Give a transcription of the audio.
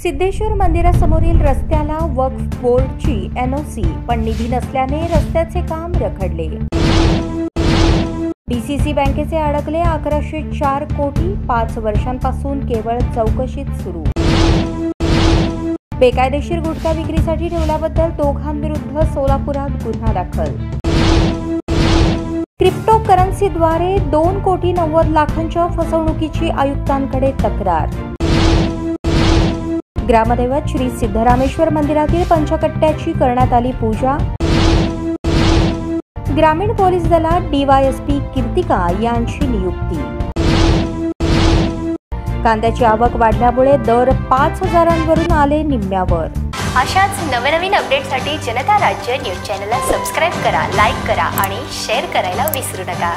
सिद्धेश्वर मंदिरासमोरील रस्त्याला वक्फ बोर्डची एनओसी पण निधी नसल्याने रस्त्याचे काम रखडले। डीसीसी बँकेचे अडकले 1104 कोटी 5 वर्षांपासून केवळ चौकशीत सुरू। बेकायदेशीर गुटखा विक्रीसाठी ठेवल्याबद्दल दोघांविरुद्ध सोलापुरात गुन्हा दाखल। क्रिप्टो करन्सीद्वारे 2 कोटी 90 लाखांच्या फसवणुकीची आयुक्तांकडे तक्रार। ग्रामदैवत श्री सिद्धरामेश्वर मंदिरातील पंचकट्ट्याची करण्यात आली पूजा। ग्रामीण पोलीस दलात डीवायएसपी कीर्तिका यांची नियुक्ती। कांद्याची आवक वाढल्यामुळे दर 5,000वरून आले निम्म्यावर। अशाच नवनवीन अपडेटसाठी जनता राज्य न्यूज चॅनलला सबस्क्राइब करा, लाईक करा आणि शेअर करायला विसरू नका।